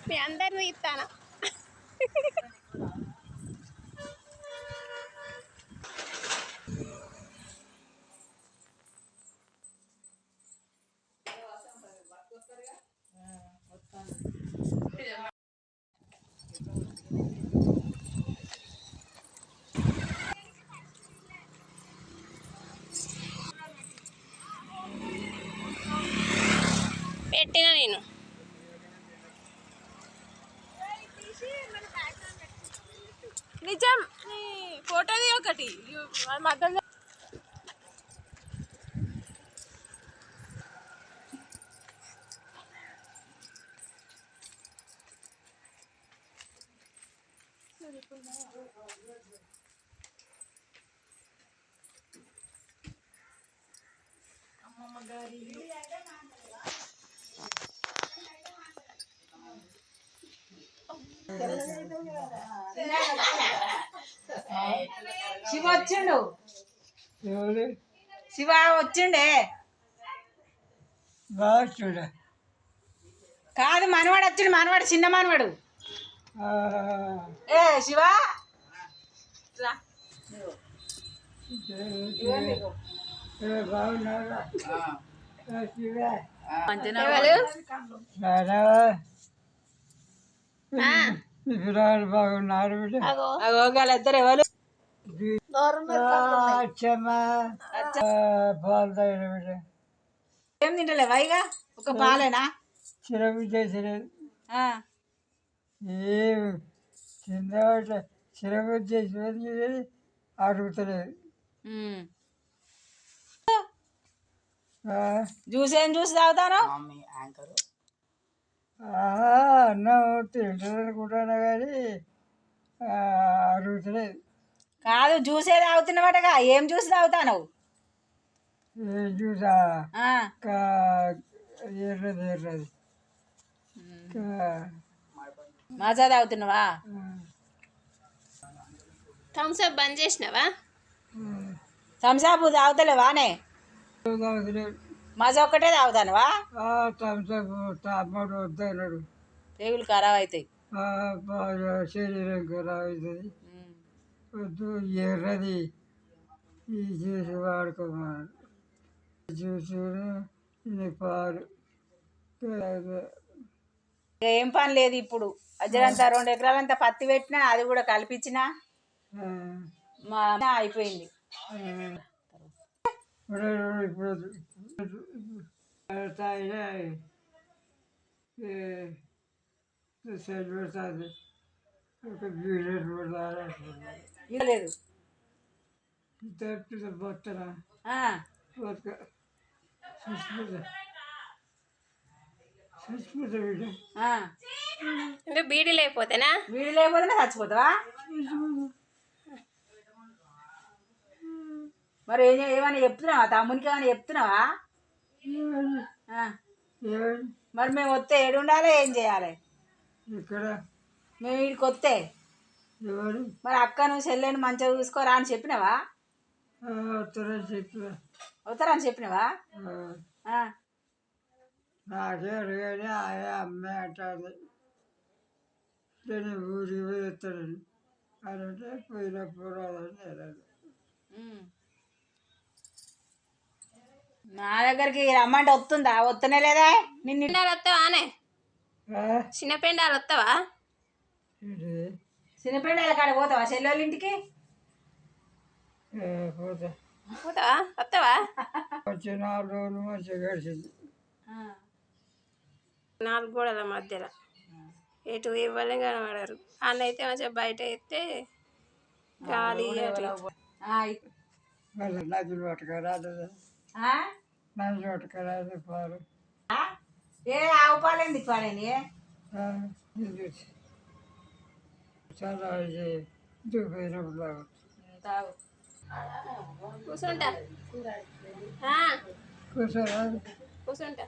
మీ అందరిని ఇస్తాను. పెట్టినా నేను నిజం ఫోటోది ఒకటి మధ్యలో అమ్మమ్మ గారి శివ వచ్చిండు. శివ వచ్చిండే కాదు మనవాడు వచ్చిండు. మనవాడు చిన్న మనవాడు. ఏ శివ బాగున్నారు. ఇద్దరు ఎవరు పాలు తాగిన బిడ్డ. ఏం తింటలేవా ఇక ఒక పాలేనా? చిరపు చేసలేదు. ఏం చిన్న చిరపు చేసి అరుగుతలేదు. జ్యూస్ ఏం జ్యూస్ తాగుతాను? అన్నం తింటానుకుంటాను కానీ అరుగుతలేదు. కాదు జ్యూసే తాగుతున్నవాటగా. ఏం జ్యూస్ తాగుతాను? ఏం జ్యూసా? ఎర్రది ఎర్రది మజా తాగుతున్నావా? థమ్స్అప్ బంద్ చేసినావా? థమ్స్అప్ తాగుతలేవానే? మజా ఒక్కటే తాగుతానువా? తాపడు వద్దన్నాడు. పేగులు ఖరాబ్ అవుతాయి. శరీరం ఖరాబ్ అవుతుంది. వద్దు ఎర్రది ఈ జ్యూస్ వాడుకోమన్నాడు. జ్యూస్ పాలు. ఏం పని లేదు ఇప్పుడు. అజ్జరంతా 2 ఎకరాలంతా పత్తి పెట్టినా అది కూడా కలిపించిన మా అయిపోయింది. ఇప్పుడు పెడుతుంది. ఒక బ్యూలెట్ లేదు బొత్తన బొత్త చచ్చిపోతా బిడ్డ. అంటే బీడీ లేకపోతేనా? బీడీ లేకపోతేనే చచ్చిపోతావా? మరి ఏమైనా చెప్తున్నావా? తమ్మునికి ఏమైనా చెప్తున్నావా? మరి మేము వస్తే ఏడు ఉండాలి? ఏం చేయాలి? ఇక్కడ మేము వీడికి వస్తే మరి అక్కను చెల్లెని మంచిగా చూసుకోరా అని చెప్పినావా? వస్తారని చెప్పినావా? నాకే అడిగానే ఆయా అమ్మాయి అంటుంది. నేను ఊరికి పోయి వస్తానని అంటే పోయినప్పుడు రాదని. నా దగ్గరికి రమ్మంటే వస్తుందా? వస్తనే లేదా? నిన్ను వస్తావా? చిన్న పెండాలు వస్తావా? ఇది చిన్నపిల్లల కాడ పోతావా చెల్లెళ్ళ ఇంటికి పోతా పోతావా వస్తావా వచ్చి 4 రోజులు మంచిగా గడిచింది. 4 గోడల మధ్యలో ఎటు ఇవ్వలే కనబడరు. అన్నైతే మంచిగా బయట ఎత్తే గాలి అటు ఇటు. మళ్ళీ నదులు పట్టుకురాదు, నదులు పట్టుకురాదు పాలు ఏ ఆవు పాలేంది పాలేని ఇది చాలా ఇది దూపోయినప్పుడు తాగు కూర్చుంటా కూర్చోరాదు. కూర్చుంటా